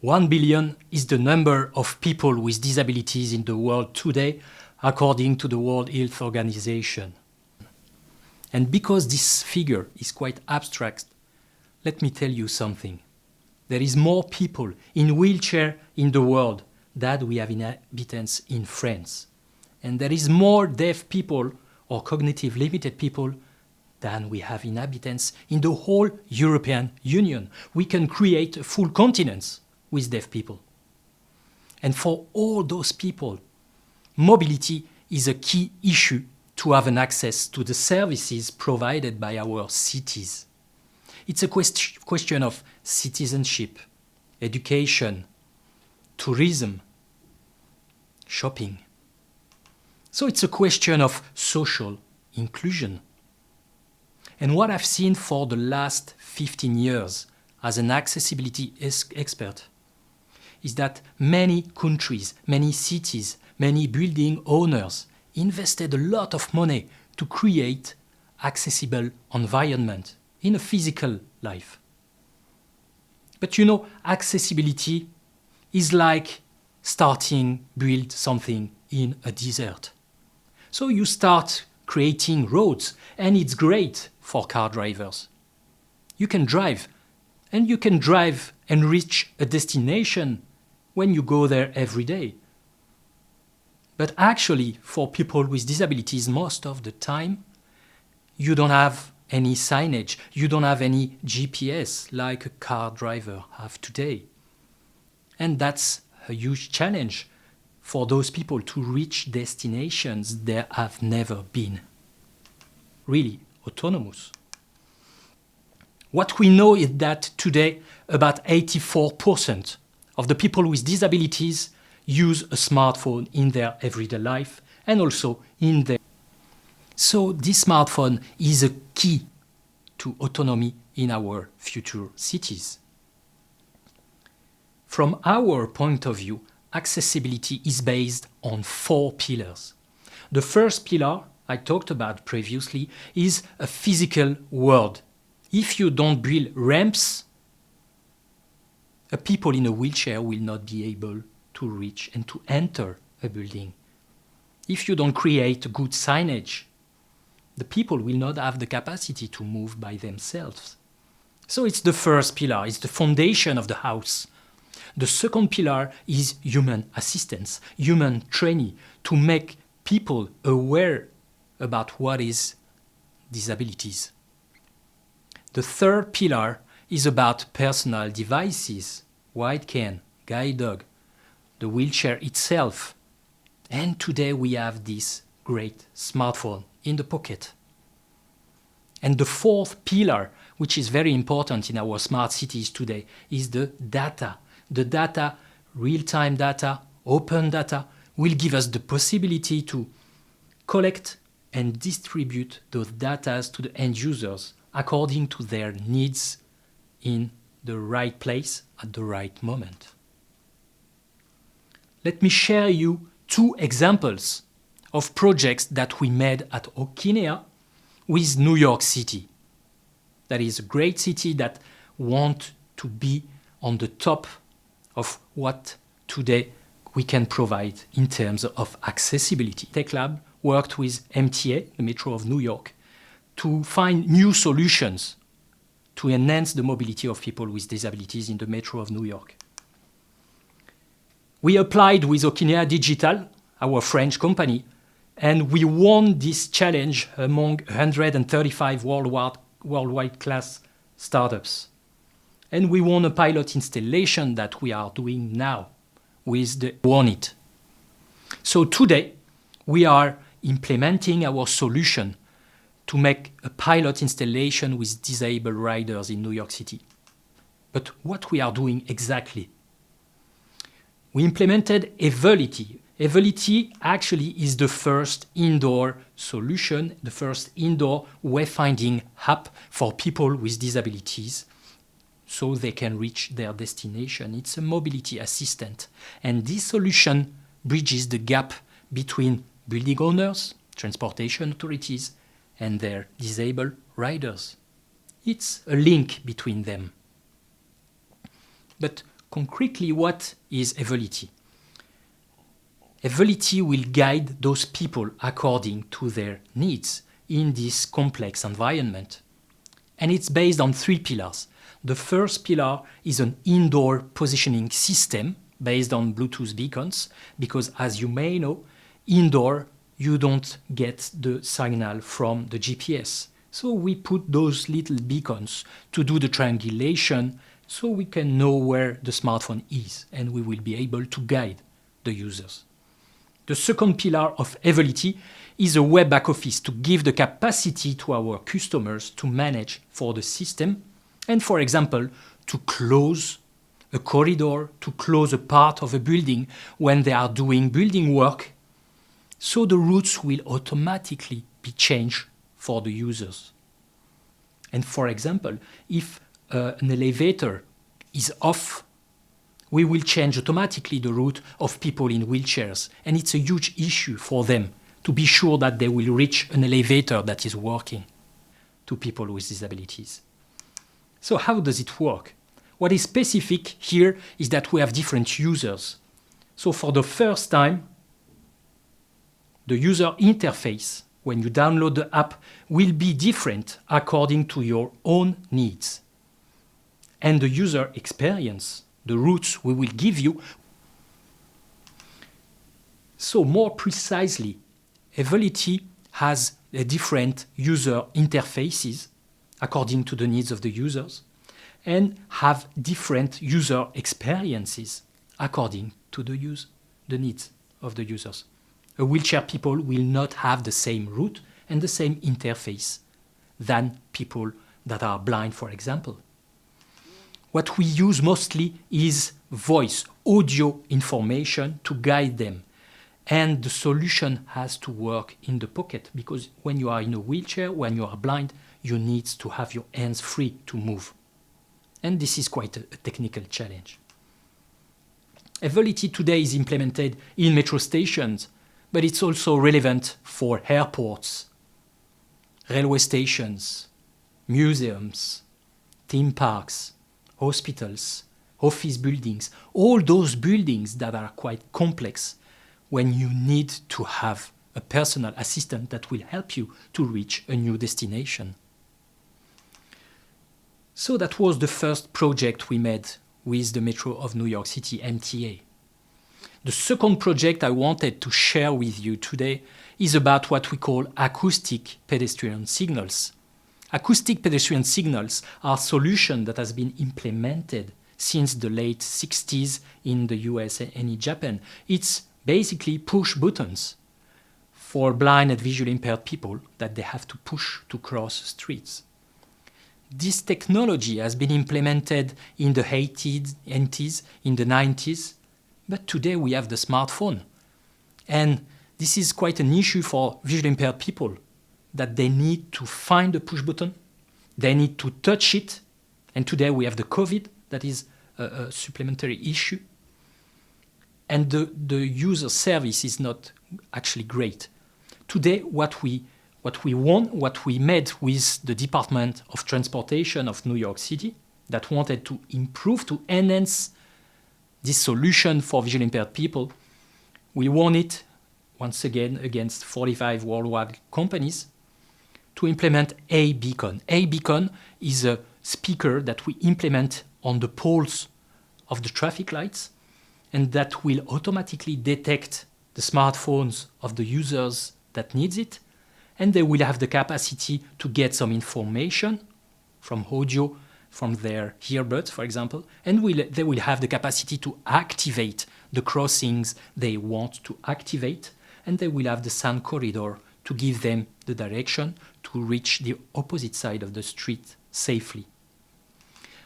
1 billion is the number of people with disabilities in the world today, according to the World Health Organization. And because this figure is quite abstract, let me tell you something. There is more people in wheelchair in the world than we have inhabitants in France. And there is more deaf people or cognitive limited people than we have inhabitants in the whole European Union. We can create a full continent with deaf people. And for all those people, mobility is a key issue to have an access to the services provided by our cities. It's a question of citizenship, education, tourism, shopping. So it's a question of social inclusion. And what I've seen for the last 15 years as an accessibility expert is that many countries, many cities, many building owners invested a lot of money to create accessible environment in a physical life. But you know, accessibility is like build something in a desert. So you start creating roads, and it's great for car drivers. You can drive and reach a destination when you go there every day. But actually, for people with disabilities, most of the time, you don't have any signage, you don't have any GPS like a car driver have today. And that's a huge challenge for those people to reach destinations they have never been. Really autonomous. What we know is that today about 84% of the people with disabilities use a smartphone in their everyday life and also in their... So this smartphone is a key to autonomy in our future cities. From our point of view, accessibility is based on 4 pillars. The first pillar I talked about previously is a physical world. If you don't build ramps, people in a wheelchair will not be able to reach and to enter a building. If you don't create good signage, the people will not have the capacity to move by themselves. So it's the first pillar, it's the foundation of the house. The second pillar is human assistance, human training, to make people aware about what is disabilities. The third pillar is about personal devices, white cane, guide dog, the wheelchair itself. And today we have this great smartphone in the pocket. And the fourth pillar, which is very important in our smart cities today, is the data. The data, real-time data, open data, will give us the possibility to collect and distribute those data to the end users according to their needs in the right place at the right moment. Let me share you 2 examples of projects that we made at OKEENEA with New York City. That is a great city that wants to be on the top of what today we can provide in terms of accessibility. Tech Lab worked with MTA, the Metro of New York, to find new solutions to enhance the mobility of people with disabilities in the Metro of New York. We applied with OKEENEA Digital, our French company, and we won this challenge among 135 worldwide class startups. And we won a pilot installation that we are doing now with the won it. So today we are implementing our solution to make a pilot installation with disabled riders in New York City. But what we are doing exactly? We implemented Evelity. Evelity actually is the first indoor solution, the first indoor wayfinding app for people with disabilities so they can reach their destination. It's a mobility assistant. And this solution bridges the gap between building owners, transportation authorities, and their disabled riders. It's a link between them. But Concretely, what is Evelity? Evelity will guide those people according to their needs in this complex environment. And it's based on 3 pillars. The first pillar is an indoor positioning system based on Bluetooth beacons, because as you may know, indoor you don't get the signal from the GPS. So we put those little beacons to do the triangulation so we can know where the smartphone is and we will be able to guide the users. The second pillar of Evelity is a web back office to give the capacity to our customers to manage for the system and, for example, to close a corridor, to close a part of a building when they are doing building work, so the routes will automatically be changed for the users. And for example, if an elevator is off, we will change automatically the route of people in wheelchairs. And it's a huge issue for them to be sure that they will reach an elevator that is working to people with disabilities. So how does it work? What is specific here is that we have different users. So for the first time, the user interface, when you download the app, will be different according to your own needs. And the user experience, the routes we will give you. So more precisely, Evelity has a different user interfaces according to the needs of the users and have different user experiences according to the needs of the users. A wheelchair people will not have the same route and the same interface than people that are blind, for example. What we use mostly is voice, audio information to guide them. And the solution has to work in the pocket, because when you are in a wheelchair, when you are blind, you need to have your hands free to move. And this is quite a technical challenge. Evelity today is implemented in metro stations, but it's also relevant for airports, railway stations, museums, theme parks, hospitals, office buildings, all those buildings that are quite complex when you need to have a personal assistant that will help you to reach a new destination. So that was the first project we made with the Metro of New York City, MTA. The second project I wanted to share with you today is about what we call acoustic pedestrian signals. Acoustic pedestrian signals are solutions that has been implemented since the late 60s in the US and in Japan. It's basically push buttons for blind and visually impaired people that they have to push to cross streets. This technology has been implemented in the 80s, in the 90s, but today we have the smartphone. And this is quite an issue for visually impaired people, that they need to find the push button, they need to touch it, and today we have the COVID, that is a supplementary issue. And the user service is not actually great. Today, what we made with the Department of Transportation of New York City, that wanted to improve, to enhance this solution for visually impaired people, we won it, once again, against 45 worldwide companies, to implement aBeacon. aBeacon is a speaker that we implement on the poles of the traffic lights, and that will automatically detect the smartphones of the users that needs it, and they will have the capacity to get some information from audio, from their earbuds, for example, and they will have the capacity to activate the crossings they want to activate, and they will have the sound corridor to give them the direction to reach the opposite side of the street safely.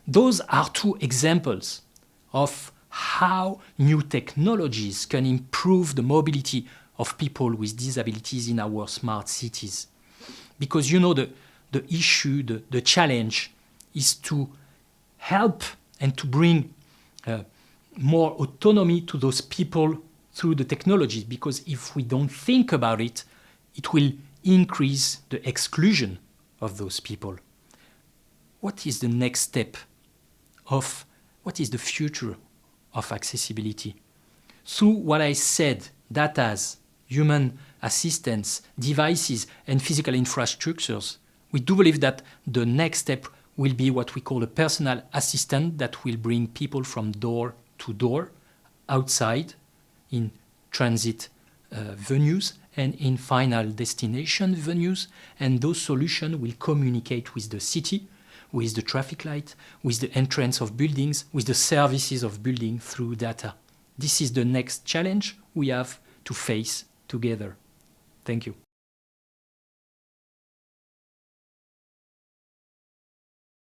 Those are 2 examples of how new technologies can improve the mobility of people with disabilities in our smart cities. Because you know the issue, the challenge is to help and to bring more autonomy to those people through the technologies, because if we don't think about it, it will increase the exclusion of those people. What is the next step of what is the future of accessibility. Through what I said, data, human assistance, devices, and physical infrastructures, we do believe that the next step will be what we call a personal assistant that will bring people from door to door, outside, in transit venues, and in final destination venues. And those solutions will communicate with the city, with the traffic light, with the entrance of buildings, with the services of building through data. This is the next challenge we have to face together. Thank you.